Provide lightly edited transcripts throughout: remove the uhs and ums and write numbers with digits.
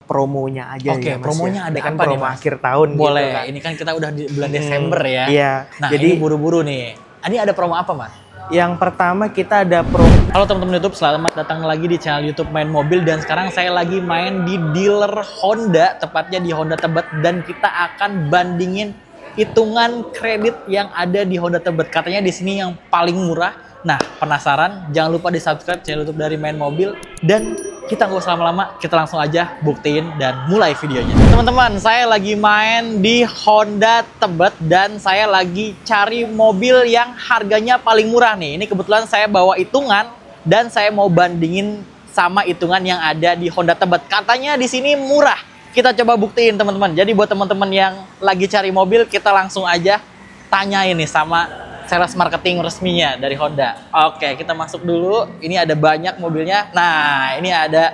promonya aja. Oke, ya, Mas, promonya ya. ada Ini kan apa nih, promo Mas? akhir tahun Boleh. gitu kan. Ini kan kita udah di bulan Desember ya. Iya. Nah, Jadi ini buru-buru nih. Ini ada promo apa, Mas? yang pertama kita ada promo. Halo teman-teman YouTube, selamat datang lagi di channel YouTube Main Mobil. Dan sekarang saya lagi main di dealer Honda, tepatnya di Honda Tebet. Dan kita akan bandingin hitungan kredit yang ada di Honda Tebet. Katanya di sini yang paling murah. Nah, penasaran? Jangan lupa di subscribe channel YouTube dari Main Mobil. Dan kita nggak usah lama-lama, kita langsung aja buktiin dan mulai videonya. Teman-teman, saya lagi main di Honda Tebet dan saya lagi cari mobil yang harganya paling murah nih. Ini kebetulan saya bawa hitungan dan saya mau bandingin sama hitungan yang ada di Honda Tebet. Katanya di sini murah. Kita coba buktiin, teman-teman. Jadi buat teman-teman yang lagi cari mobil, kita langsung aja tanyain nih sama sales marketing resminya dari Honda. Oke, kita masuk dulu. Ini ada banyak mobilnya. Nah, ini ada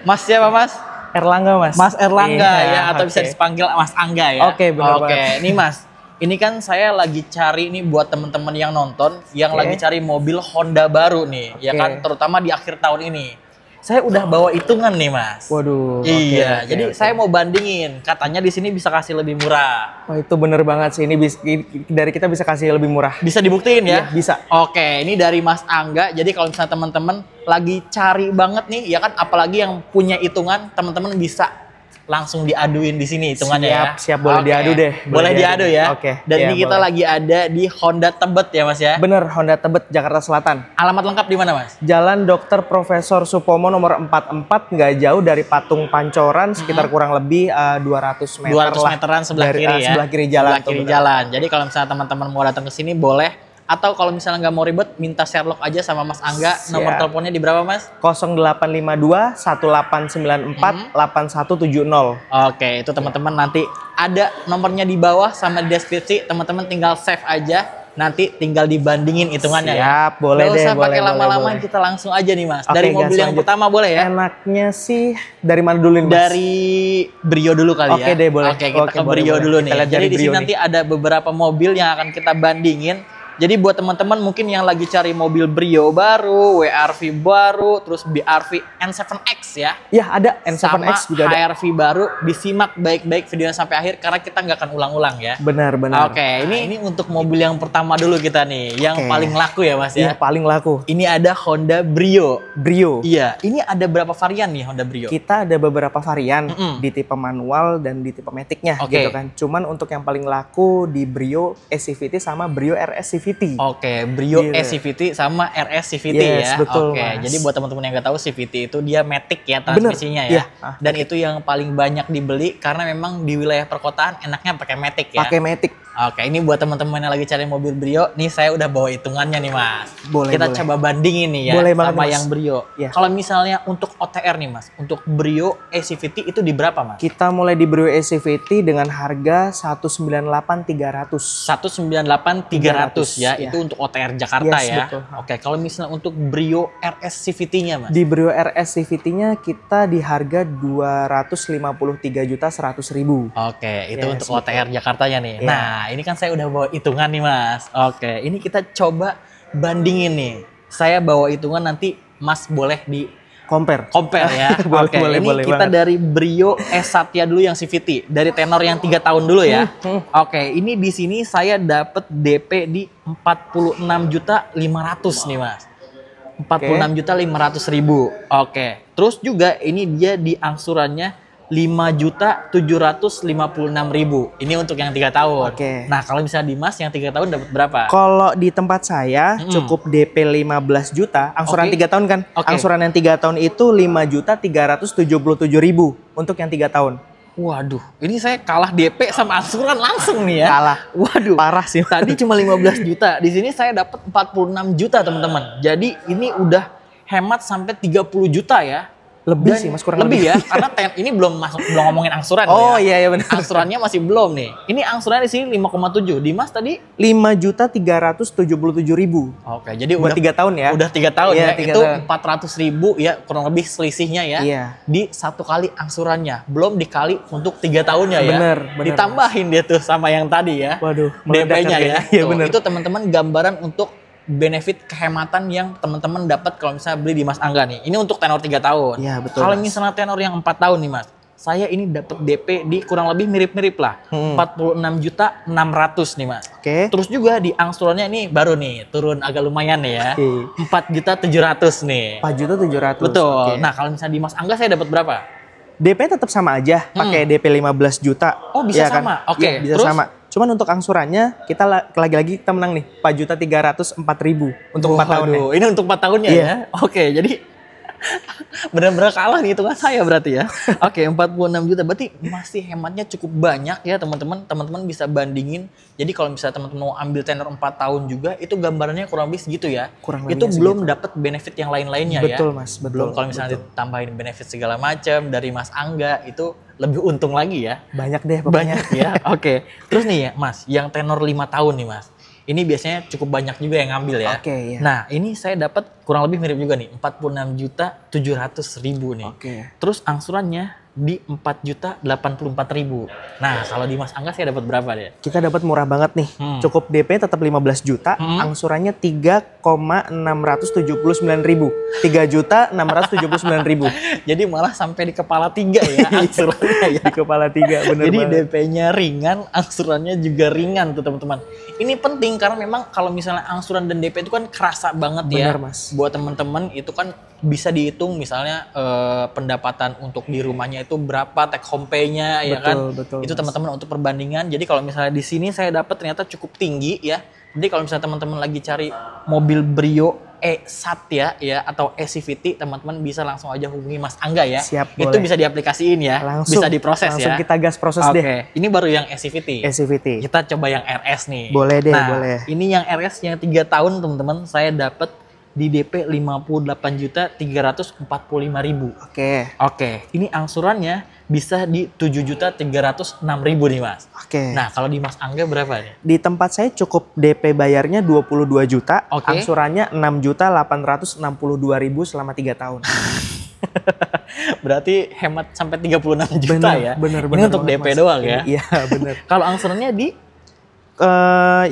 Mas siapa, Mas? Erlangga, Mas. Mas Erlangga Iya, ya, atau bisa dipanggil Mas Angga ya. Oke, benar Oke, banget. ini Mas. Ini kan saya lagi cari nih buat teman-teman yang nonton, yang lagi cari mobil Honda baru nih, ya kan, terutama di akhir tahun ini. Saya udah bawa hitungan nih, Mas. Waduh. Iya, oke, jadi oke. saya mau bandingin. Katanya di sini bisa kasih lebih murah. Oh, itu bener banget sih. Ini dari kita bisa kasih lebih murah. Bisa dibuktiin ya? Iya, bisa. Oke, ini dari Mas Angga. Jadi kalau misalnya teman-teman lagi cari banget nih, ya kan, apalagi yang punya hitungan, teman-teman bisa langsung diaduin di sini hitungannya. Siap, boleh Oke. diadu deh. Boleh diadu ya. Oke. Dan iya, ini kita boleh. lagi ada di Honda Tebet ya, Mas ya. Bener, Honda Tebet, Jakarta Selatan. Alamat lengkap di mana, Mas? Jalan Dr. Profesor Supomo nomor 44, nggak jauh dari Patung Pancoran, sekitar kurang lebih 200 meter 200 lah. meteran sebelah Dari, kiri ya. Sebelah kiri jalan. Sebelah kiri jalan. Jadi kalau misalnya teman-teman mau datang ke sini boleh. Atau kalau misalnya nggak mau ribet, minta Sherlock aja sama Mas Angga. Siap. Nomor teleponnya di berapa, Mas? 0852 1894 8170. Oke, itu teman-teman nanti ada nomornya di bawah sama di deskripsi. Teman-teman tinggal save aja. Nanti tinggal dibandingin hitungannya ya. Siap, boleh Nggak deh. usah boleh, pakai lama-lama, boleh. kita langsung aja nih, Mas. Oke, Dari gas mobil yang lanjut. pertama boleh ya? Enaknya sih dari mana dulu nih, Mas? Dari Brio dulu kali ya. Oke deh, boleh. Oke, kita Oke, ke boleh, Brio boleh. dulu Kita nih. lihat Jadi dari di sini Brio nanti ada beberapa mobil yang akan kita bandingin. Jadi buat teman-teman mungkin yang lagi cari mobil Brio baru, WRV baru, terus BRV N7X ya. Ya, ada Sama N7X juga ada. HRV baru, disimak baik-baik videonya sampai akhir karena kita nggak akan ulang-ulang ya. Benar, benar. Oke, ini untuk mobil yang pertama dulu kita nih, yang Oke. paling laku ya, Mas Iya, ya. paling laku. Ini ada Honda Brio. Brio. Iya, ini ada berapa varian nih Honda Brio? Kita ada beberapa varian Mm-mm. di tipe manual dan di tipe matic-nya Oke. gitu kan. Cuman untuk yang paling laku di Brio SCVT sama Brio RS CVT. Oke, Brio Gitu. SCVT sama RS CVT Yes, ya. betul, Oke, Mas. jadi buat teman-teman yang nggak tahu CVT itu dia matic ya transmisinya Iya. ya. Dan itu yang paling banyak dibeli karena memang di wilayah perkotaan enaknya pakai matic ya. Pakai matic. Oke, ini buat teman-teman yang lagi cari mobil Brio, nih saya udah bawa hitungannya nih, Mas. Boleh, Kita boleh. coba bandingin nih ya Boleh banget, sama Mas. yang Brio. Iya. Kalau misalnya untuk OTR nih, Mas, untuk Brio SCVT itu di berapa, Mas? Kita mulai di Brio SCVT dengan harga 198.300. 198.300 ya, Iya. itu untuk OTR Jakarta Yes, ya. betul. Oke, kalau misalnya untuk Brio RS CVT-nya, Mas? Di Brio RS CVT-nya kita di harga 253.100.000. Oke, itu Yes, untuk betul. OTR Jakartanya nih. Iya. Nah, ini kan saya udah bawa hitungan nih, Mas. Oke, ini kita coba bandingin nih. Saya bawa hitungan, nanti Mas boleh di Compare. compare ya. Boleh, Oke, boleh, ini boleh kita banget. dari Brio S Satya dulu yang CVT, dari tenor yang 3 tahun dulu ya. Oke, ini di sini saya dapat DP di 46.500.000 nih, Mas. 46.500.000. Oke. Terus juga ini dia di angsurannya 5.756.000. Ini untuk yang 3 tahun. Oke. Nah, kalau misalnya di Mas yang 3 tahun dapat berapa? Kalau di tempat saya cukup DP 15 juta, angsuran Oke. 3 tahun kan? Oke. Angsuran yang 3 tahun itu 5.377.000 untuk yang 3 tahun. Waduh, ini saya kalah DP sama angsuran langsung nih ya. Kalah. Waduh. Parah sih. Tadi cuma 15 juta. Di sini saya dapat 46 juta, teman-teman. Jadi ini udah hemat sampai 30 juta ya. Lebih Dan sih, Mas, kurang lebih lebih. ya, karena ini belum ngomongin angsuran Oh, ya. iya, iya, benar. Angsurannya masih belum nih. Ini angsurannya di sini 5,7. Di Mas tadi? 5.377.000. Oke, jadi Buat udah 3 tahun ya. Udah 3 tahun Iya, ya. 3 Itu tahun. 400.000 ya, kurang lebih selisihnya ya. Iya. Di 1 kali angsurannya, belum dikali untuk 3 tahunnya ya. Bener, Ditambahin dia tuh sama yang tadi ya. Waduh, meledak DP-nya ya. harganya. Iya, Tuh, bener. itu teman-teman gambaran untuk benefit kehematan yang teman-teman dapat kalau misalnya beli di Mas Angga nih. Ini untuk tenor 3 tahun. Iya, betul, Kalau Mas. misalnya tenor yang 4 tahun nih, Mas. saya ini dapat DP di kurang lebih mirip-mirip lah. 46.600.000 nih Mas. Oke. Terus juga di angsurannya ini baru nih turun agak lumayan ya. 4.700.000 nih. 4.700.000. Betul. Oke. Nah kalau misalnya di Mas Angga saya dapat berapa? DP tetap sama aja, pakai DP 15 juta. Oh, bisa ya kan? sama? Oke. Iya, bisa Terus? sama. Cuman untuk angsurannya kita lagi-lagi kita menang nih 4.304.000 untuk 4 tahunnya. Waduh, ini untuk 4 tahunnya Iya. ya. Oke, jadi benar-benar kalah nih hitungan saya berarti ya. Oke, 46 juta berarti masih hematnya cukup banyak ya teman-teman. Teman-teman bisa bandingin. Jadi kalau misalnya teman-teman mau ambil tenor 4 tahun juga itu gambarannya kurang lebih segitu ya. Kurang itu lebihnya belum dapat benefit yang lain-lainnya ya. Betul Mas, betul. Belum kalau misalnya ditambahin benefit segala macam dari Mas Angga itu lebih untung lagi ya. Banyak deh pokoknya. Banyak ya. Oke. Terus nih ya Mas, yang tenor 5 tahun nih Mas. Ini biasanya cukup banyak juga yang ngambil ya. Oke, iya. Nah, ini saya dapat kurang lebih mirip juga nih, 46.700.000 nih. Oke. Terus angsurannya di 4.084.000. Nah, kalau di Mas Angga saya dapat berapa deh? Kita dapat murah banget nih. Cukup DP tetap 15 juta, angsurannya 3,679.000. 3.679.000. Jadi malah sampai di kepala 3 ya angsurannya ya. Di kepala 3, bener Jadi banget. DP-nya ringan, angsurannya juga ringan tuh teman-teman. Ini penting karena memang kalau misalnya angsuran dan DP itu kan kerasa banget ya. Bener, Mas. Buat teman-teman itu kan bisa dihitung misalnya pendapatan untuk di rumahnya itu berapa take home pay-nya ya kan. Betul, Itu Mas. teman-teman untuk perbandingan. Jadi kalau misalnya di sini saya dapat ternyata cukup tinggi ya. Jadi kalau misalnya teman-teman lagi cari mobil Brio E-Satya ya atau e-CVT, teman-teman bisa langsung aja hubungi Mas Angga ya. Siap, Itu boleh. bisa diaplikasiin ya. Langsung, bisa diproses langsung ya. kita gas proses Oke, deh. ini baru yang e-CVT. SCVT. Kita coba yang RS nih. Boleh deh, nah, boleh. ini yang RS yang 3 tahun teman-teman, saya dapat di DP 58.345.000. Oke. Oke, ini angsurannya bisa di 7.306.000 nih Mas. Oke. Nah, kalau di Mas Angga berapa nih? Di tempat saya cukup DP bayarnya 22 juta, Oke. angsurannya 6.862.000 selama 3 tahun. Berarti hemat sampai 36 juta ya. Bener, Ini untuk banget, DP Mas. doang ya. Iya, bener. Kalau angsurannya di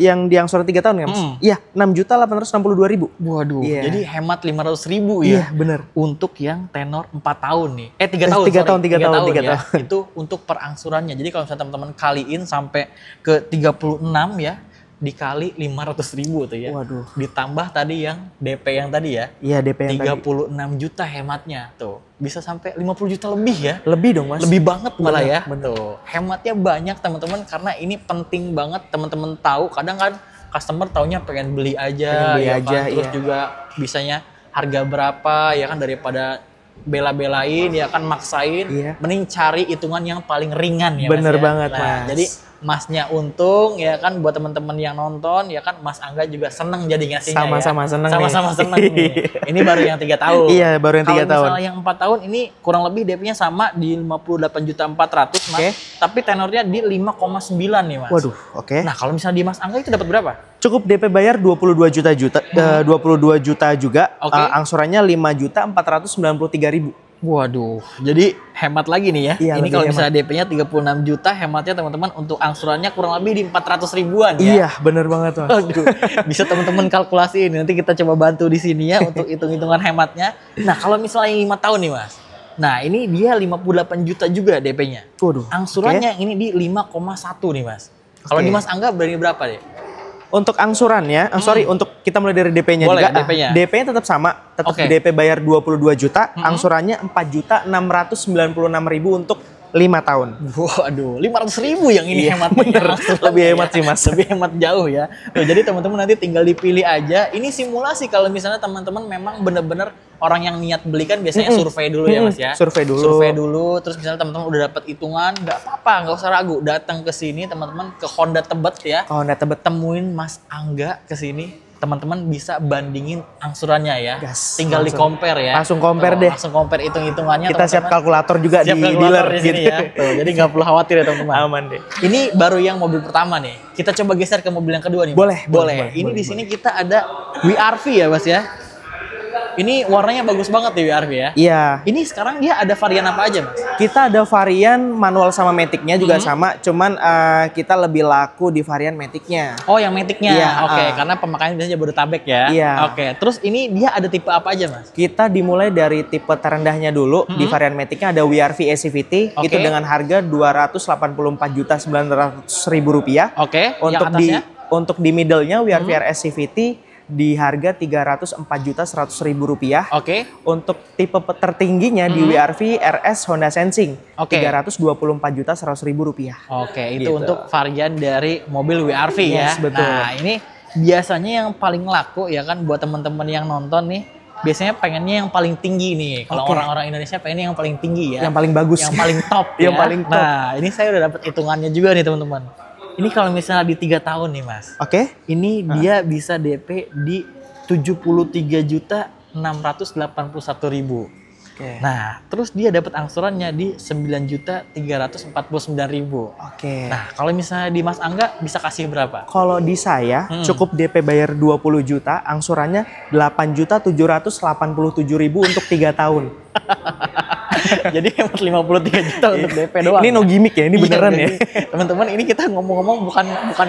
Yang di angsuran 3 tahun ya Mas? Iya, 6.862.000. waduh, Iya. jadi hemat 500.000 ya. Iya, bener. Untuk yang tenor 4 tahun nih. 3 tahun. 3 tahun, 3 tahun, 3 ya. tahun. Itu untuk perangsurannya. Jadi kalau misalnya teman-teman kaliin sampai ke 36 ya, dikali 500.000 tuh ya. Waduh. Ditambah tadi yang DP yang tadi ya. Iya, DP yang tadi. 36 juta hematnya tuh. Bisa sampai 50 juta lebih ya. Lebih dong Mas. Lebih banget malah ya. bener. Tuh. Hematnya banyak teman-teman karena ini penting banget teman-teman tahu. Kadang kan customer taunya pengen beli aja, Pengen beli ya aja, kan? Terus iya. juga bisanya harga berapa ya kan, daripada bela-belain ya kan, maksain. Iya. Mending cari hitungan yang paling ringan ya Bener Mas ya. banget, Nah, Mas. Jadi Masnya untung ya kan, buat teman-teman yang nonton ya kan, Mas Angga juga seneng jadi ngasihnya Sama-sama ya. seneng nih. Sama-sama seneng nih. Ini baru yang 3 tahun. Iya, baru yang 3 tahun. Kalau misalnya yang 4 tahun ini kurang lebih DP-nya sama di 58.400.000 Mas. Oke. Tapi tenornya di 5,9 nih Mas. Waduh, oke. Nah, kalau misalnya di Mas Angga itu dapat berapa? Cukup DP bayar 22 juta 22 juta juga. Oke. Angsurannya 5.493.000. Waduh, jadi hemat lagi nih ya. Iya, Ini lebih kalau hemat. misalnya DP-nya 36 juta, hematnya teman-teman untuk angsurannya kurang lebih di 400 ribuan ya. Iya, bener banget Mas. Aduh, bisa teman-teman kalkulasiin. Nanti kita coba bantu di sini ya untuk hitung-hitungan hematnya. Nah, kalau misalnya 5 tahun nih Mas. Nah, ini dia 58 juta juga DP-nya. Waduh. Angsurannya ini di 5,1 nih Mas. Kalau Oke. di Mas Angga berani berapa deh? Untuk angsurannya, sorry, untuk kita mulai dari DP-nya Boleh, juga. DP-nya. DP-nya tetap sama, tetap Oke. DP bayar 22 juta, angsurannya 4.696.000 untuk 5 tahun. Waduh, 500 ribu yang ini Iya, hematnya. bener. Angsurannya Lebih hemat ya. sih, Mas. Lebih hemat jauh ya. Tuh, jadi teman-teman nanti tinggal dipilih aja. Ini simulasi kalau misalnya teman-teman memang bener-bener orang yang niat beli kan biasanya survei dulu ya Mas ya. Survei dulu. Survei dulu, terus misalnya teman-teman udah dapat hitungan, nggak apa-apa, nggak usah ragu. Datang ke sini teman-teman, ke Honda Tebet ya. Kalau nggak tebet, Temuin Mas Angga ke sini. Teman-teman bisa bandingin angsurannya ya. Gas, Tinggal di langsung. compare ya. Langsung compare Tuh, deh. Langsung compare hitung-hitungannya. kita siap teman-teman. kalkulator juga Siap di kalkulator dealer di sini gitu. ya. Tuh, jadi nggak perlu khawatir ya teman-teman. Aman deh. Ini baru yang mobil pertama nih. Kita coba geser ke mobil yang kedua nih. Mas. Boleh, Boleh. boleh, Ini boleh, di sini kita ada WRV ya Mas ya. Ini warnanya bagus banget di WRV ya. Iya. Ini sekarang dia ada varian apa aja, Mas? Kita ada varian manual sama matic-nya juga sama, cuman kita lebih laku di varian matic-nya. Oh, yang matic-nya. Iya, Oke, karena pemakaian biasanya Jabodetabek ya. Iya. Oke, terus ini dia ada tipe apa aja, Mas? Kita dimulai dari tipe terendahnya dulu. Di varian matic-nya ada WRV ACVT, itu dengan harga Rp284.900.000. Oke, Untuk yang atasnya? Untuk di middle-nya WRV ACVT di harga Rp304.100.000. Oke. Untuk tipe tertingginya di WRV RS Honda Sensing, Rp324.100.000. Oke, itu Gitu. untuk varian dari mobil WRV ya. Yes, betul. Nah, ini biasanya yang paling laku ya kan buat teman-teman yang nonton nih. Biasanya pengennya yang paling tinggi nih. Kalau orang-orang Indonesia pengennya yang paling tinggi ya. Yang paling bagus. Yang paling top ya. Yang paling top. Nah, ini saya udah dapat hitungannya juga nih teman-teman. Ini kalau misalnya di 3 tahun nih, Mas. Oke. Ini dia bisa DP di 73.681.000. Oke. Nah, terus dia dapat angsurannya di 9.349.000. Oke. Nah, kalau misalnya di Mas Angga bisa kasih berapa? Kalau di saya cukup DP bayar 20 juta, angsurannya 8.787.000 untuk 3 tahun. Jadi hemat 53 juta untuk DP doang. Ini no gimmick ya, ini Iya, beneran ya. jadi, teman-teman, ini kita ngomong-ngomong bukan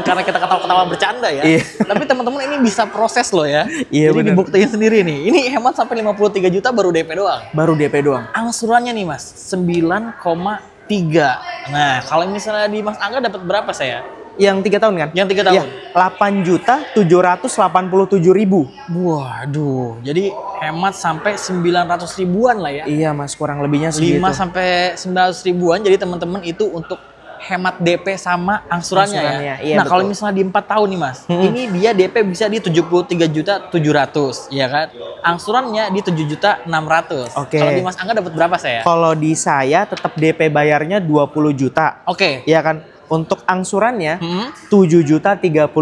karena kita ketawa-ketawa bercanda ya. Iya. Tapi teman-teman ini bisa proses loh ya. Iya, Jadi bener. dibuktiin sendiri nih. Ini hemat sampai 53 juta baru DP doang. Baru DP doang. Angsurannya nih Mas, 9,3. Nah, kalau misalnya di Mas Angga dapat berapa saya? Yang 3 tahun kan? Yang 3 tahun. Iya, 8.787.000. Waduh, jadi hemat sampai 900 ribuan lah ya. Iya Mas, kurang lebihnya segitu. 5 sampai 900 ribuan. Jadi teman-teman itu untuk hemat DP sama angsurannya Angsurannya, ya. iya, Nah, kalau betul. misalnya di 4 tahun nih Mas, ini dia DP bisa di 73.700.000 ya kan. Angsurannya di 7.600.000. Oke. Kalau di Mas Angga dapat berapa saya? Kalau di saya tetap DP bayarnya 20 juta. Oke. Iya kan? Untuk angsurannya 7.034.000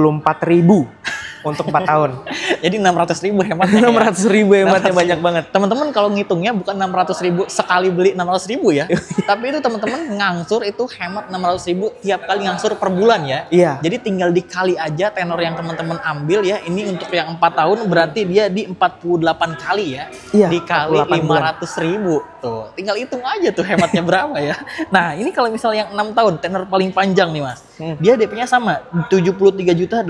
untuk 4 tahun. Jadi 600 ribu hematnya. 600.000 hematnya 600.000. banyak banget. Teman-teman kalau ngitungnya bukan 600 ribu sekali beli 600 ribu ya. Tapi itu teman-teman ngangsur itu hemat 600 ribu tiap kali ngangsur per bulan ya. Iya. Jadi tinggal dikali aja tenor yang teman-teman ambil ya. Ini untuk yang 4 tahun berarti dia di 48 kali ya. Iya, Dikali 48 bulan. 500 ribu. Tuh, tinggal hitung aja tuh hematnya berapa ya. Nah, ini kalau misalnya yang 6 tahun tenor paling panjang nih Mas. Dia DP-nya sama 73.800.000.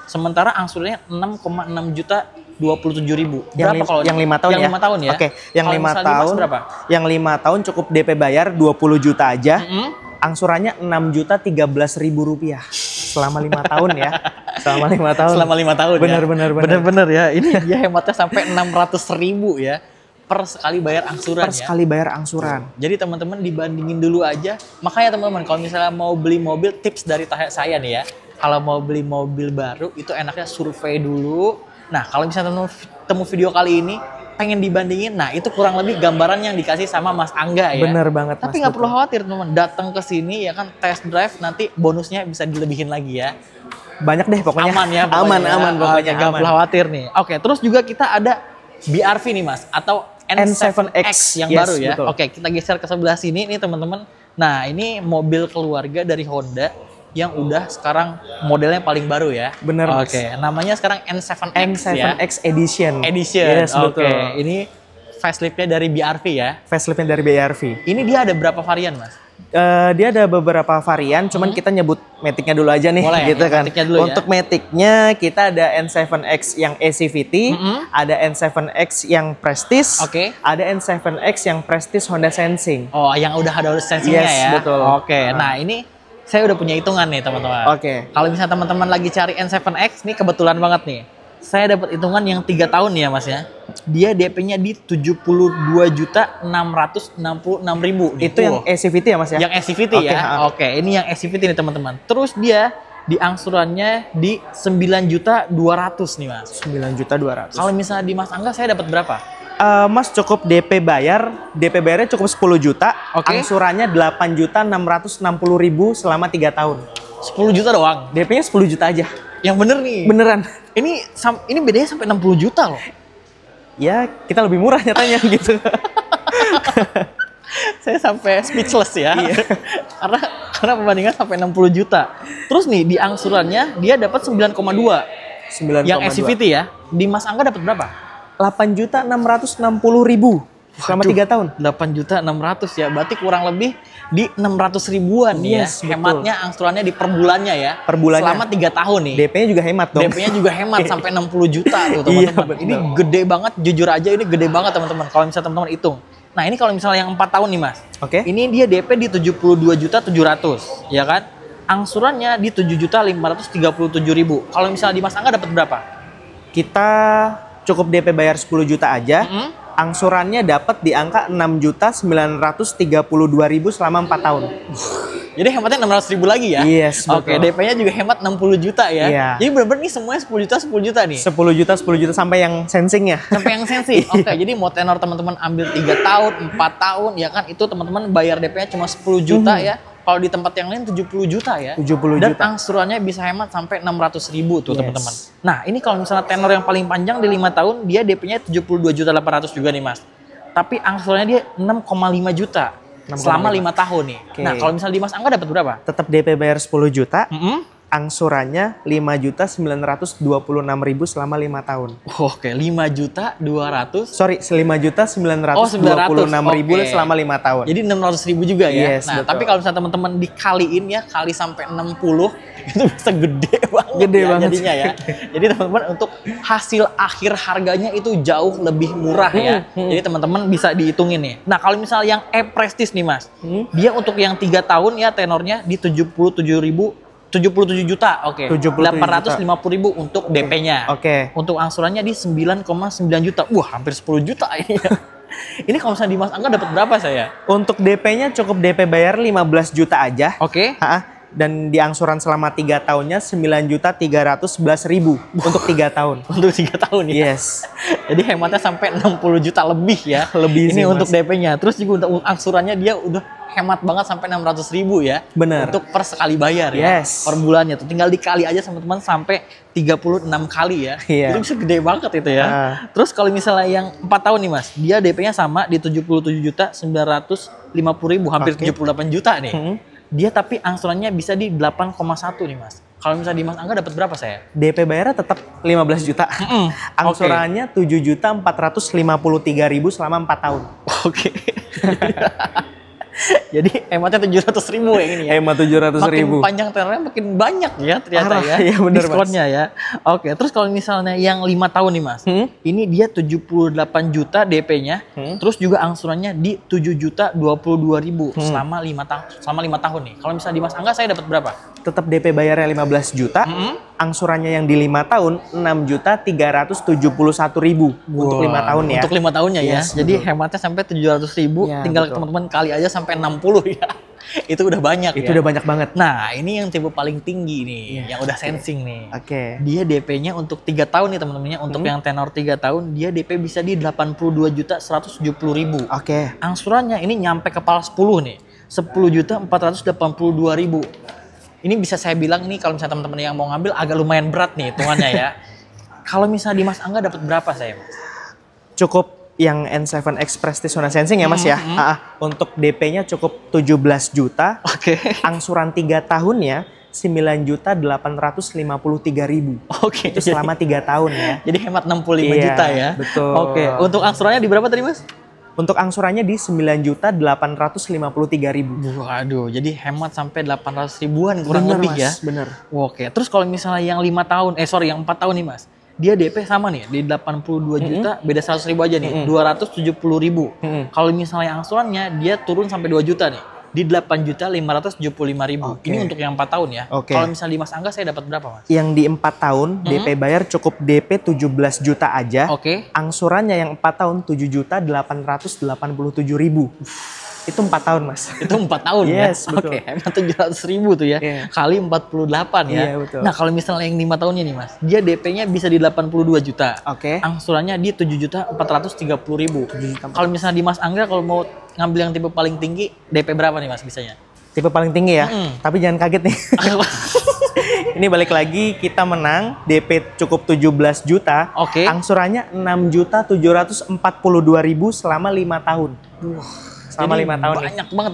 Sementara angsurannya 6,6 juta 27.000. Berapa kalau yang 5 tahun yang ya? 5 tahun ya? Oke, yang Kalau 5 misalnya di Mas tahun berapa? Yang 5 tahun cukup DP bayar 20 juta aja. Angsurannya 6.013.000 rupiah selama 5 tahun ya. Selama 5 tahun. Selama 5 tahun Bener, ya. bener. Bener ya. Ini dia hematnya sampai 600.000 ya per sekali bayar angsuran Per ya. sekali bayar angsuran. Jadi teman-teman dibandingin dulu aja. Makanya teman-teman kalau misalnya mau beli mobil, tips dari saya nih ya. Kalau mau beli mobil baru itu enaknya survei dulu. Nah, kalau misalnya teman-teman temu video kali ini pengen dibandingin, nah itu kurang lebih gambaran yang dikasih sama Mas Angga ya. Bener banget, Tapi Mas, nggak perlu betul. khawatir teman-teman, datang ke sini ya kan test drive, nanti bonusnya bisa dilebihin lagi ya. Banyak deh pokoknya. Aman ya Aman pokoknya. Nggak perlu khawatir nih. Oke, terus juga kita ada BRV nih Mas, atau N7X yang Yes, baru ya. betul. Oke, kita geser ke sebelah sini nih teman-teman. Nah, ini mobil keluarga dari Honda yang udah sekarang modelnya paling baru ya. Bener, Mas. Oke, namanya sekarang N7X ya. N7X Edition. Edition. Yes, Oke, betul. ini faceliftnya dari BRV ya. Faceliftnya dari BRV. Ini dia ada berapa varian Mas? Dia ada beberapa varian, cuman kita nyebut Matic-nya dulu aja nih, Boleh, gitu yang kan. Matic-nya dulu ya. Untuk Matic-nya kita ada N7X yang ACVT, ada N7X yang Prestige, Oke. ada N7X yang Prestige Honda Sensing. Oh, yang udah ada sensingnya Yes, ya. betul. Oke, nah ini saya udah punya hitungan nih teman-teman. Oke. Kalau misalnya teman-teman lagi cari N7X, nih kebetulan banget nih. Saya dapat hitungan yang 3 tahun ya Mas ya. Dia DP-nya di 72.666.000. Itu yang ACVT ya Mas ya? Yang SCVT Oke, ya. ha. Oke, ini yang SCVT nih teman-teman. Terus dia di angsurannya di 9.200.000 nih Mas. 9.200.000. Kalau misalnya di Mas Angga saya dapat berapa? Mas cukup DP bayarnya cukup 10 juta, Oke. angsurannya 8.660.000 selama 3 tahun. 10 juta doang. DP-nya 10 juta aja. Yang bener nih. Beneran. Ini bedanya sampai 60 juta loh. Ya, kita lebih murah nyatanya gitu. Saya sampai speechless ya. karena pembandingan sampai 60 juta. Terus nih di angsurannya dia dapat 9,2. 9,2. Yang SCVT ya. Di Mas Angga dapat berapa? 8.660.000 selama 3 tahun. 8.600.000 ya, berarti kurang lebih di 600 ribuan Yes, ya. betul. Hematnya angsurannya di per bulannya ya. Per bulannya. Selama 3 tahun nih. DP-nya juga hemat dong. DP-nya juga hemat sampai 60 juta tuh Iya, teman-teman. betul. Ini gede banget, jujur aja ini gede banget teman-teman. Kalau misalnya teman-teman hitung. Nah ini kalau misalnya yang 4 tahun nih mas. Oke. Ini dia DP di 72.700.000 ya kan. Angsurannya di 7.537.000. Kalau misalnya di Mas Angga dapat berapa? Kita cukup DP bayar 10 juta aja. Angsurannya dapat di angka 6.932.000 selama 4 tahun. Jadi hematnya 600.000 lagi ya? Yes, Oke, betul. DP-nya juga hemat 60 juta ya? Iya. Jadi benar-benar nih semuanya 10 juta nih? 10 juta sampai yang sensingnya. Sampai yang sensi? Oke, jadi mau tenor teman-teman ambil 3 tahun, 4 tahun, ya kan? Itu teman-teman bayar DP-nya cuma 10 juta ya. Kalau di tempat yang lain 70 juta ya. 70 Dan juta. angsurannya bisa hemat sampai 600.000 tuh Yes. teman-teman. Nah, ini kalau misalnya tenor yang paling panjang di 5 tahun, dia DP-nya 72.800.000 juga nih Mas. Tapi angsurannya dia 6,5 juta. 6,5. Selama 5 tahun nih. Oke. Nah, kalau misalnya di Mas Angga dapat berapa? Tetap DP bayar 10 juta. Mm-mm. Angsurannya 5.926.000 selama 5 tahun. Oke, 5.200.000. Sorry, 5.926.000 Oke. selama 5 tahun. Jadi 600.000 juga ya. Yes, Nah, betul. tapi kalau misalnya teman-teman dikaliin ya, kali sampai 60 itu bisa gede banget Gede ya banget. jadinya ya. Jadi teman-teman untuk hasil akhir harganya itu jauh lebih murah ya. Jadi teman-teman bisa dihitungin nih. Nah, kalau misalnya yang E-Prestige nih Mas. Dia untuk yang 3 tahun ya tenornya di 77 juta. Oke. 77 850.000 untuk DP-nya. Oke. Untuk angsurannya di 9,9 juta. Wah, hampir 10 juta ini ya. Ini kalau misalnya di Mas Angga dapat berapa saya? Untuk DP-nya cukup DP bayar 15 juta aja. Oke. Dan di angsuran selama 3 tahunnya 9.311.000 untuk 3 tahun. Untuk 3 tahun ya. Yes. Jadi hematnya sampai 60 juta lebih ya. Lebih ini sih, untuk Mas. DP-nya. Terus juga untuk angsurannya dia udah hemat banget sampai 600.000 ya. Bener. Untuk per sekali bayar ya. Yes. Per bulannya tuh tinggal dikali aja sama teman sampai 36 kali ya. Iya. Itu bisa gede banget itu ya. Terus kalau misalnya yang 4 tahun nih Mas, dia DP-nya sama di 77.950.000, hampir Oke. 78 juta nih. Dia tapi angsurannya bisa di 8,1 nih Mas. Kalau misalnya di Mas Angga dapat berapa saya? DP bayarnya tetap 15 juta. Angsurannya 7.453.000 selama 4 tahun. Oke. Jadi hematnya 700.000 yang ini ya. Hemat 700.000. Makin panjang tenornya makin banyak ya ternyata Parah, ya. iya bener, diskonnya ya. Oke, terus kalau misalnya yang 5 tahun nih Mas. Ini dia 78 juta DP-nya. Terus juga angsurannya di 7.022.000 selama 5 tahun. Selama 5 tahun nih. Kalau misalnya di Mas Angga saya dapat berapa? Tetap DP bayarnya 15 juta. Angsurannya yang di 5 tahun 6.371.000 untuk 5 tahun ya. Untuk 5 tahunnya ya. Yes, Jadi betul. hematnya sampai 700.000, Ya, tinggal betul. teman-teman kali aja sampai 60 ya. Itu udah banyak Itu ya. udah banyak banget. Nah, ini yang tipe paling tinggi nih, yang udah sensing nih. Oke. Dia DP-nya untuk 3 tahun nih teman-temannya. Untuk yang tenor 3 tahun, dia DP bisa di 82.170.000. Oke. Angsurannya ini nyampe kepala 10 nih. 10.482.000. Ini bisa saya bilang ini kalau misalnya teman-teman yang mau ngambil agak lumayan berat nih hitungannya ya. Kalau misalnya di Mas Angga dapat berapa saya, Mas? Cukup yang N7 X Prestige Honda Sensing ya Mas ya. Untuk DP-nya cukup 17 juta. Oke. Angsuran 3 tahunnya 9.853.000. Oke. Itu selama 3 tahun ya. Jadi hemat 65 Iya, juta ya. betul. Oke. Untuk angsurannya di berapa tadi, Mas? Untuk angsurannya di 9.853.000. Waduh, jadi hemat sampai 800 ribuan kurang lebih ya. Bener. Oke, terus kalau misalnya yang 5 tahun, yang 4 tahun nih Mas. Dia DP sama nih, di 82 juta, beda 100 ribu aja nih, 270.000. Kalau misalnya angsurannya, dia turun sampai 2 juta nih, di 8.575.000. Oke. Ini untuk yang 4 tahun ya. Oke. Kalau misalnya di Mas Angga, saya dapat berapa Mas? Yang di 4 tahun DP bayar cukup DP 17 juta aja. Oke. Angsurannya yang 4 tahun 7.887.000. Itu 4 tahun Mas. Itu 4 tahun Yes, ya? betul. Oke, hemat 700.000 tuh ya. Iya. Kali 48 ya. Iya, betul. Nah, kalau misalnya yang 5 tahunnya nih Mas, dia DP-nya bisa di 82 juta. Oke. Angsurannya di 7.430.000. Kalau misalnya di Mas Angga kalau mau ngambil yang tipe paling tinggi, DP berapa nih Mas bisanya? Tipe paling tinggi ya. Tapi jangan kaget nih. Ini balik lagi kita menang DP cukup 17 juta. Oke. Angsurannya 6.742.000 selama 5 tahun. Selama Jadi 5 tahun nih. banyak banget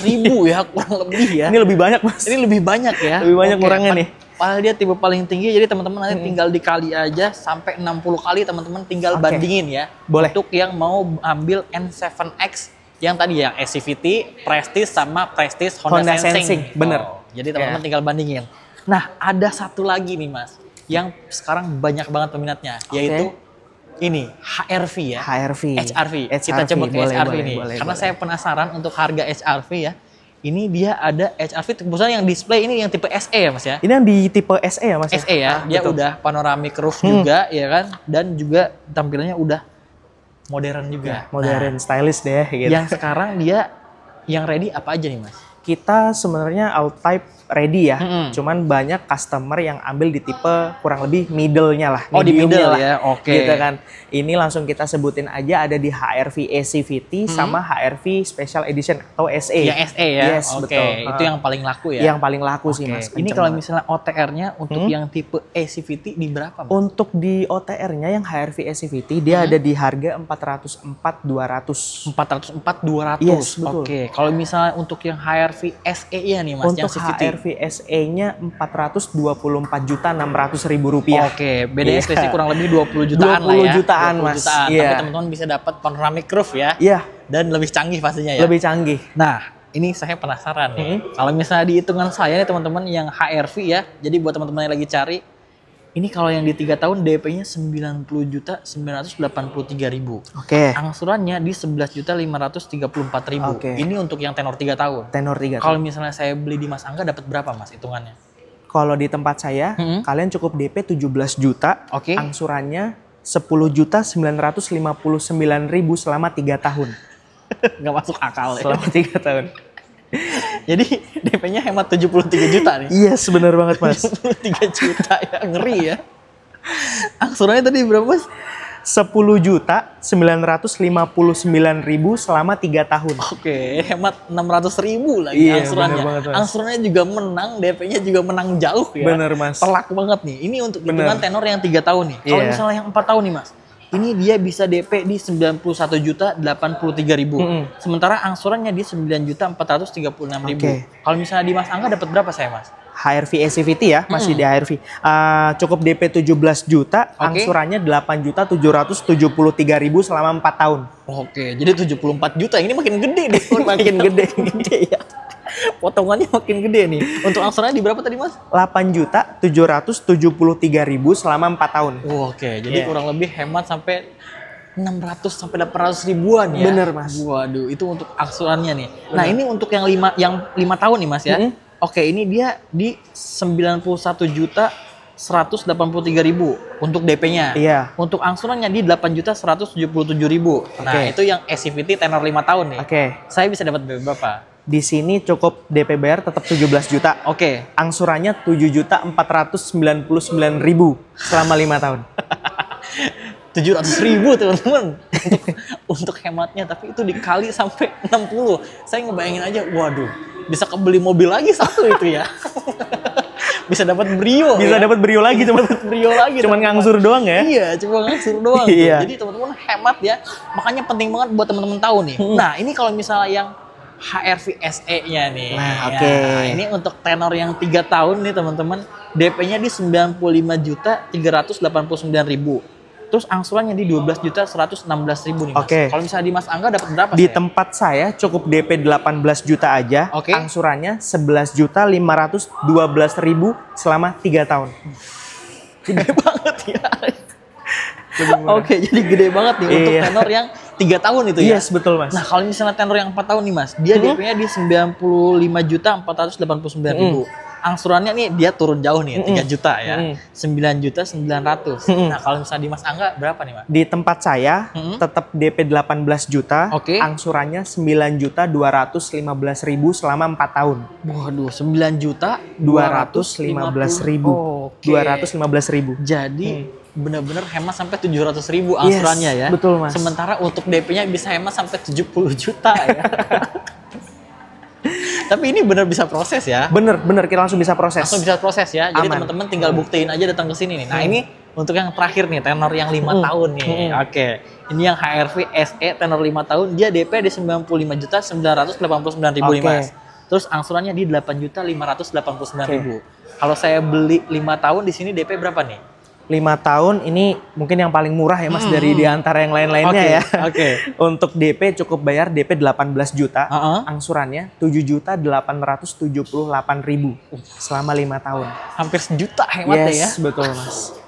800.000 ya kurang lebih ya. Ini lebih banyak Mas. Ini lebih banyak ya. Lebih banyak Oke, kurangnya nih. Padahal dia tipe paling tinggi, jadi teman-teman nanti tinggal dikali aja sampai 60 kali teman-teman tinggal bandingin ya. Boleh. Untuk yang mau ambil N7X yang tadi ya CVT, Prestige sama Prestige Honda Sensing. Bener. Jadi teman-teman tinggal bandingin. Nah, ada satu lagi nih Mas, yang sekarang banyak banget peminatnya, yaitu ini HRV ya. HRV. Kita coba ke HRV nih. Karena saya penasaran untuk harga HRV ya. Ini dia ada HRV, misalnya yang display ini yang tipe SE ya Mas ya? Ini yang di tipe SE ya Mas? SE ya, dia betul. Udah panoramic roof juga ya kan, dan juga tampilannya udah modern juga. Ya, modern, stylish deh gitu. Yang sekarang dia yang ready apa aja nih Mas? Kita sebenarnya all type ready ya, cuman banyak customer yang ambil di tipe kurang lebih middle-nya lah. Oh, di middle lah. Ya, oke. Gitu kan. Ini langsung kita sebutin aja, ada di HRV ACVT sama HRV Special Edition atau SE. Yang SE ya? Yes, betul. Itu yang paling laku ya? Yang paling laku sih Mas. Ini kalau misalnya OTR-nya untuk yang tipe ACVT di berapa Mas? Untuk di OTR-nya yang HRV ACVT, dia ada di harga 404.200. 404.200? Yes, betul. Oke, kalau misalnya untuk yang HRV SE-nya nih Mas, untuk yang CVT? HRV SE-nya 424.600.000 rupiah. Oke, bedanya selisih kurang lebih 20 jutaan lah ya. 20 jutaan Mas. Tapi teman-teman bisa dapat panoramic roof ya. Iya. Dan lebih canggih pastinya ya. Lebih canggih. Nah, ini saya penasaran nih. Kalau misalnya di hitungan saya nih teman-teman yang HRV ya. Jadi buat teman-teman yang lagi cari, ini kalau yang di 3 tahun DP-nya 90.983.000. Oke. Angsurannya di 11.534.000. Oke. Ini untuk yang tenor 3 tahun. Tenor 3 tahun. Kalau misalnya saya beli di Mas Angga dapat berapa Mas hitungannya? Kalau di tempat saya, kalian cukup DP 17 juta. Oke. Angsurannya 10.959.000 selama 3 tahun. Nggak masuk akal ya. Selama 3 tahun. Jadi DP-nya hemat 73 juta nih. Yes, benar banget Mas. 73 juta ya, ngeri ya. Angsurannya tadi berapa Mas? 10.959.000 selama 3 tahun. Oke, hemat 600.000 lagi angsurannya. Banget, angsurannya juga menang, DP-nya juga menang jauh ya. Bener Mas. Telak banget nih. Ini untuk hitungan tenor yang 3 tahun nih. Kalau misalnya yang 4 tahun nih Mas, ini dia bisa DP di 91.083.000. Sementara angsurannya di 9.436.000. Kalau misalnya di Mas Angga dapat berapa saya Mas? HRV ACVT ya, masih di HRV. Cukup DP 17 juta, angsurannya 8.773.000 selama 4 tahun. Oke, jadi 74 juta. Ini makin gede deh. Makin gede ya. Potongannya makin gede nih. Untuk angsurannya di berapa tadi Mas? 8.773.000 selama 4 tahun. Oke, jadi kurang lebih hemat sampai 600 sampai 800 ribuan ya. Bener Mas. Waduh, itu untuk angsurannya nih. Nah, ini untuk yang 5 tahun nih Mas ya. Oke, ini dia di 91.183.000 untuk DP-nya. Iya. Untuk angsurannya di 8.177.000. Nah, itu yang SCVT tenor 5 tahun nih. Oke. Saya bisa dapat berapa? Di sini cukup DP bayar tetap 17 juta. Oke. Angsurannya 7.499.000 selama 5 tahun. 700.000 teman-teman untuk hematnya, tapi itu dikali sampai 60. Saya ngebayangin aja, waduh, bisa kebeli mobil lagi satu itu ya. Bisa dapat Brio. Bisa dapat Brio lagi, cuman Brio lagi. Cuman ngangsur doang ya. Iya, cuma ngangsur doang. Iya. Jadi teman-teman hemat ya. Makanya penting banget buat teman-teman tahu nih. Nah, ini kalau misalnya yang HRV SE-nya nih. Nah, oke. Ini untuk tenor yang 3 tahun nih teman-teman. DP-nya di 95.389.000. Terus angsurannya di 12.116.000 nih Mas. Oke. Kalau misalnya di Mas Angga dapat berapa? Di tempat saya cukup DP 18 juta aja. Oke. Angsurannya 11.512.000 selama 3 tahun. Gede banget ya. Oke, jadi gede banget nih untuk tenor yang 3 tahun itu ya. Yes, betul Mas. Nah, kalau misalnya tenor yang 4 tahun nih Mas, dia DP-nya di 95.489.000. Angsurannya nih dia turun jauh nih, 3 juta ya. 9.900.000. Nah, kalau misalnya di Mas Angga berapa nih, Mas? Di tempat saya tetap DP 18 juta, Oke. Angsurannya 9.215.000 selama 4 tahun. Waduh, 9.215.000. Oke. 215.000. Jadi benar-benar hemat sampai 700.000 angsurannya ya. Betul Mas. Sementara untuk DP-nya bisa hemat sampai 70 juta ya. Tapi ini benar bisa proses ya. Bener, kita langsung bisa proses. Langsung bisa proses ya. Jadi teman-teman tinggal buktiin aja datang ke sini nih. Nah, ini untuk yang terakhir nih, tenor yang 5 tahun nih. Oke. Ini yang HRV SE tenor 5 tahun, dia DP di 95.989.000 nih, Mas. Terus angsurannya di 8.589.000. Kalau saya beli 5 tahun di sini DP berapa nih? 5 tahun ini mungkin yang paling murah ya Mas dari di antara yang lain-lainnya ya. Untuk DP cukup bayar DP 18 juta, angsurannya 7.878.000 selama 5 tahun. Hampir sejuta hematnya ya. Yes, betul Mas.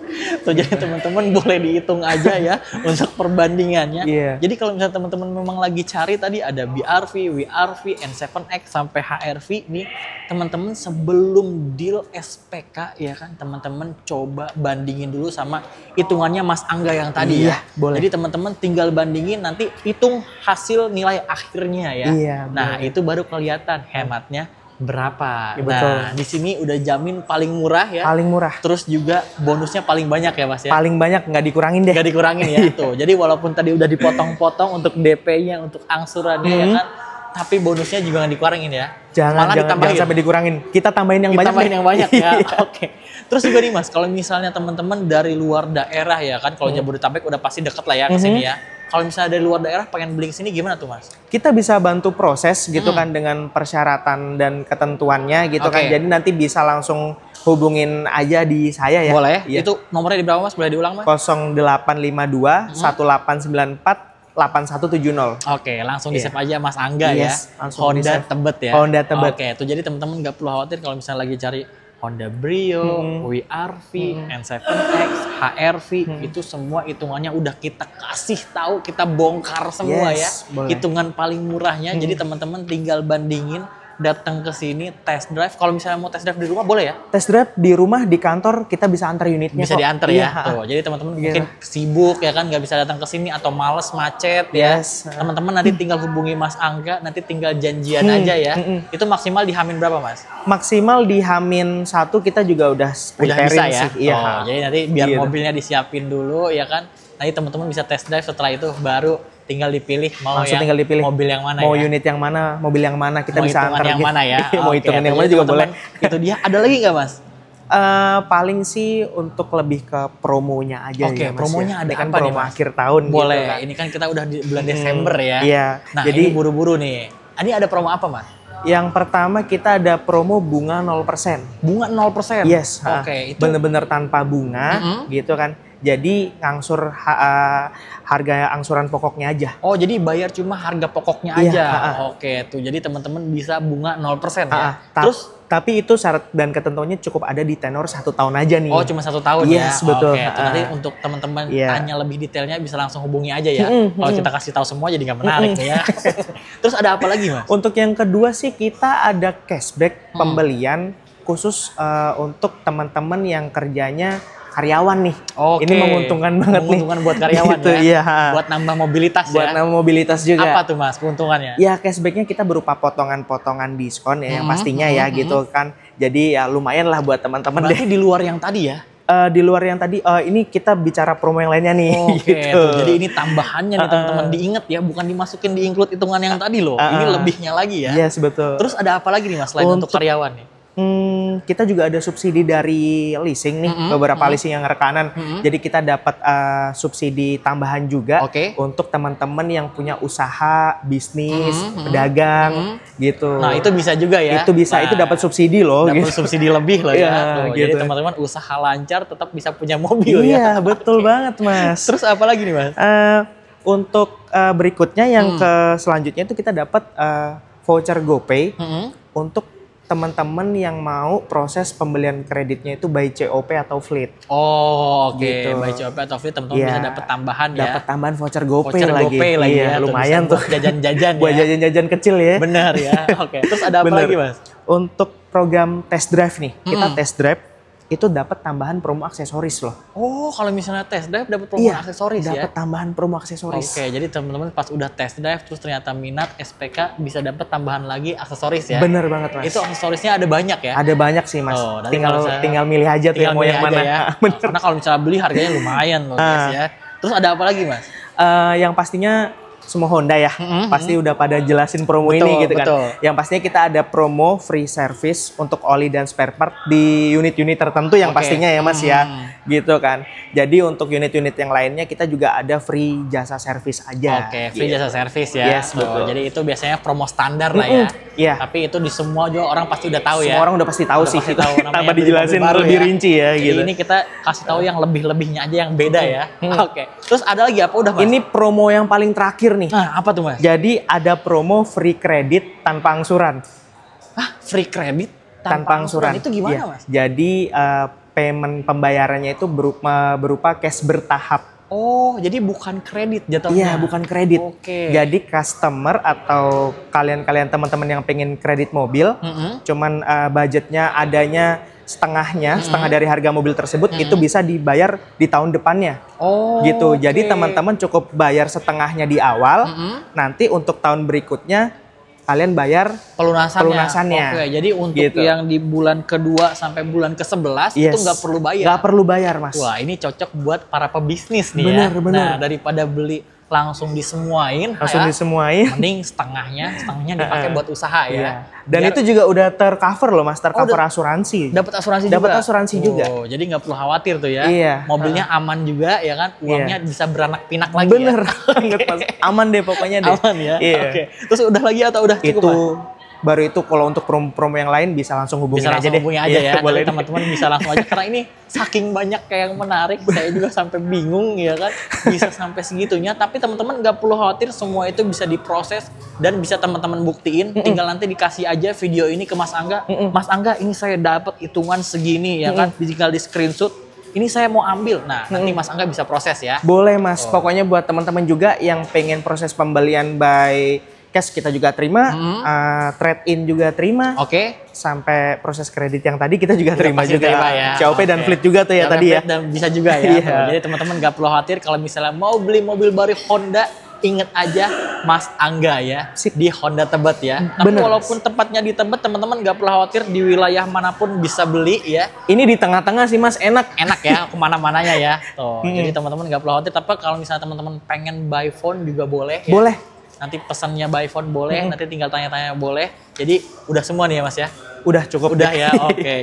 Tuh, jadi teman-teman boleh dihitung aja ya untuk perbandingannya. Jadi kalau misalnya teman-teman memang lagi cari tadi ada BRV, WRV, N7X sampai HRV nih, teman-teman sebelum deal SPK ya kan, teman-teman coba bandingin dulu sama hitungannya Mas Angga yang tadi ya. Boleh. Jadi teman-teman tinggal bandingin, nanti hitung hasil nilai akhirnya ya. Nah, itu baru kelihatan hematnya berapa. Nah, di sini udah jamin paling murah ya. Paling murah. Terus juga bonusnya paling banyak ya Mas ya. Paling banyak, nggak dikurangin deh. Nggak dikurangin ya tuh. Jadi walaupun tadi udah dipotong-potong untuk DP-nya, untuk angsurannya ya kan, tapi bonusnya juga nggak dikurangin ya. Jangan sampai dikurangin. Kita tambahin yang banyak. Tambahin yang banyak ya. Oke. Terus juga nih Mas, kalau misalnya teman-teman dari luar daerah ya kan, kalau Jabodetabek udah pasti deket lah ya ke sini ya. Kalau misalnya dari luar daerah pengen beli sini gimana tuh Mas? Kita bisa bantu proses gitu kan dengan persyaratan dan ketentuannya gitu kan. Jadi nanti bisa langsung hubungin aja di saya ya. Boleh. Itu nomornya di berapa Mas? Boleh diulang Mas? 0852 1894 8170. Oke, langsung di save aja Mas Angga ya. Honda Tebet ya. Honda Tebet. Oke, tuh jadi teman-teman nggak perlu khawatir kalau misalnya lagi cari Honda Brio, WRV, N7X, HRV, itu semua hitungannya udah kita kasih tahu, kita bongkar semua ya. Hitungan paling murahnya. Jadi teman-teman tinggal bandingin, datang ke sini test drive. Kalau misalnya mau test drive di rumah boleh ya? Test drive di rumah, di kantor kita bisa antar unitnya. Bisa diantar ya. Tuh, jadi teman-teman mungkin sibuk ya kan, nggak bisa datang ke sini atau males macet ya. Teman-teman nanti tinggal hubungi Mas Angga, nanti tinggal janjian aja ya. Itu maksimal di Hamin berapa Mas? Maksimal di Hamin 1 kita juga udah bisa ya. Sih. Jadi nanti biar mobilnya disiapin dulu ya kan. Nanti teman-teman bisa test drive, setelah itu baru tinggal dipilih mau tinggal dipilih mobil yang mana mau unit yang mana, mobil yang mana, kita bisa antar yang mana ya. Mau hitungan yang mana juga boleh. Itu dia. Ada lagi nggak Mas? Paling sih untuk lebih ke promonya aja ya Mas. Promonya ada kan apa promo nih Mas? akhir tahun boleh gitu kan. Ini kan kita udah di bulan Desember ya. Nah, jadi ini buru-buru nih. Ini ada promo apa Mas? Yang pertama kita ada promo bunga 0%. Bunga 0%? Yes. Itu bener-bener tanpa bunga gitu kan. Jadi ngangsur harga angsuran pokoknya aja. Oh, jadi bayar cuma harga pokoknya aja. Oke, tuh. Jadi teman-teman bisa bunga 0% ya. Terus tapi itu syarat dan ketentuannya cukup ada di tenor 1 tahun aja nih. Oh, cuma 1 tahun ya. Yes, betul. Oke, nanti untuk teman-teman tanya lebih detailnya bisa langsung hubungi aja ya. Kalau kita kasih tahu semua jadi nggak menarik ya. Terus ada apa lagi Mas? Untuk yang kedua sih kita ada cashback pembelian khusus untuk teman-teman yang kerjanya karyawan nih. Ini menguntungkan banget menguntungkan buat karyawan gitu, ya. Buat nambah mobilitas buat nambah mobilitas juga. Apa tuh Mas keuntungannya? Ya cashbacknya kita berupa potongan-potongan diskon ya yang pastinya ya gitu kan. Jadi ya lumayan lah buat teman-teman. Berarti di luar yang tadi ya? Di luar yang tadi, ini kita bicara promo yang lainnya nih. Gitu. Jadi ini tambahannya nih teman-teman, diingat ya, bukan dimasukin di include hitungan yang tadi loh. Ini lebihnya lagi ya. Yes, betul. Terus ada apa lagi nih Mas selain untuk karyawan nih? Kita juga ada subsidi dari leasing nih, beberapa leasing yang rekanan. Jadi kita dapat subsidi tambahan juga untuk teman-teman yang punya usaha, bisnis, pedagang gitu. Nah, itu bisa juga ya. Itu bisa, itu dapat subsidi loh. Dapat subsidi lebih loh ya. Gitu. Jadi teman-teman usaha lancar tetap bisa punya mobil ya. Iya, betul banget Mas. Terus apa lagi nih Mas? Untuk berikutnya yang selanjutnya itu kita dapat voucher GoPay untuk teman-teman yang mau proses pembelian kreditnya itu by COP atau fleet. Oh, oke. Gitu. By COP atau fleet teman-teman bisa dapat tambahan ya. Dapat tambahan voucher GoPay voucher lagi. GoPay lagi ya. Lumayan tuh. Jajan-jajan ya. Buat jajan-jajan kecil ya. Benar ya. Oke. Terus ada apa lagi Mas? Untuk program test drive nih. Kita test drive itu dapat tambahan promo aksesoris loh. Oh, kalau misalnya test drive dapat promo aksesoris ya? Dapat tambahan promo aksesoris. Oke, jadi teman-teman pas udah test drive terus ternyata minat SPK bisa dapat tambahan lagi aksesoris ya? Bener banget Mas. Itu aksesorisnya ada banyak ya? Ada banyak sih Mas. Tinggal milih aja tuh yang mau yang mana. Ya. Karena kalau misalnya beli harganya lumayan loh guys ya. Terus ada apa lagi Mas? Yang pastinya semua Honda ya, pasti udah pada jelasin promo ini gitu kan. Yang pastinya kita ada promo free service untuk oli dan spare part di unit-unit tertentu yang pastinya ya Mas ya, gitu kan. Jadi untuk unit-unit yang lainnya kita juga ada free jasa servis aja. Oke, free jasa servis ya. Yes, betul. Jadi itu biasanya promo standar lah ya. Iya. Tapi itu di semua juga orang pasti udah tahu ya. Semua orang udah pasti tahu sih. Tanpa dijelasin lebih rinci ya gitu. Ini kita kasih tahu yang lebih-lebihnya aja yang beda ya. Oke. Terus ada lagi apa udah Mas? Ini promo yang paling terakhir nih. Nah, apa tuh Mas? Jadi ada promo free kredit tanpa angsuran. Free kredit tanpa angsuran. Itu gimana Mas? Jadi payment pembayarannya itu berupa cash bertahap. Oh, jadi bukan kredit jatuhnya? Iya, bukan kredit. Jadi customer atau kalian teman-teman yang pengen kredit mobil, cuman budgetnya adanya setengah dari harga mobil tersebut, itu bisa dibayar di tahun depannya. Gitu. Jadi teman-teman cukup bayar setengahnya di awal, nanti untuk tahun berikutnya kalian bayar pelunasannya. Jadi untuk yang di bulan kedua sampai bulan ke-11 itu nggak perlu bayar. Nggak perlu bayar Mas. Wah, ini cocok buat para pebisnis nih ya. Nah, daripada beli langsung disemuain, mending setengahnya dipakai buat usaha ya. Dan itu juga udah tercover loh Mas, tercover asuransi. Dapat asuransi juga? Dapat asuransi juga. Jadi nggak perlu khawatir tuh ya. Mobilnya aman juga ya kan, uangnya bisa beranak pinak lagi. Bener banget Mas, aman deh pokoknya deh. Aman ya, Terus udah lagi atau udah cukup itu? Baru itu kalau untuk promo yang lain bisa langsung hubungin aja deh. Ya. Boleh teman-teman bisa langsung aja karena ini saking banyak kayak yang menarik, saya juga sampai bingung ya kan, bisa sampai segitunya. Tapi teman-teman nggak perlu khawatir, semua itu bisa diproses dan bisa teman-teman buktiin. Tinggal nanti dikasih aja video ini ke Mas Angga. Mas Angga, ini saya dapat hitungan segini ya kan, tinggal di screenshot. Ini saya mau ambil. Nah, nanti Mas Angga bisa proses ya. Boleh Mas. Pokoknya buat teman-teman juga yang pengen proses pembelian by cash kita juga terima, trade in juga terima. Sampai proses kredit yang tadi kita juga terima juga. COP dan fleet juga tuh ya tadi ya. Dan bisa juga ya. Jadi teman-teman nggak perlu khawatir kalau misalnya mau beli mobil baru Honda, inget aja Mas Angga ya, di Honda Tebet ya. Tapi walaupun tempatnya di Tebet, teman-teman nggak perlu khawatir, di wilayah manapun bisa beli ya. Ini di tengah-tengah sih Mas, enak ya, kemana-mananya ya. Jadi teman-teman nggak perlu khawatir. Tapi kalau misalnya teman-teman pengen buy phone juga boleh ya. Boleh. Nanti pesannya by phone boleh, nanti tinggal tanya-tanya boleh. Jadi udah semua nih ya Mas ya? Udah cukup. Udah ya,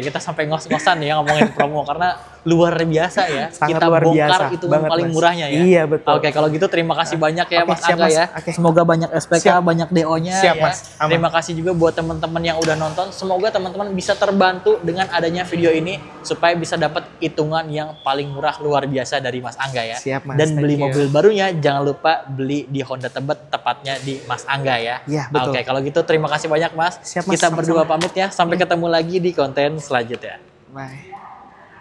kita sampai ngos-ngosan ya ngomongin promo karena luar biasa ya. Sangat kita luar bongkar biasa itu paling murahnya ya. Iya betul. Kalau gitu terima kasih banyak ya Mas Angga ya. Semoga banyak SPK, banyak DO-nya ya. Mas. Terima kasih juga buat teman-teman yang udah nonton. Semoga teman-teman bisa terbantu dengan adanya video ini supaya bisa dapat hitungan yang paling murah luar biasa dari Mas Angga ya. Mas. Dan beli mobil barunya jangan lupa beli di Honda Tebet, tepatnya di Mas Angga ya. Iya betul. Kalau gitu terima kasih banyak Mas. Mas. Kita berdua pamit ya. Sampai ketemu lagi di konten selanjutnya. Bye.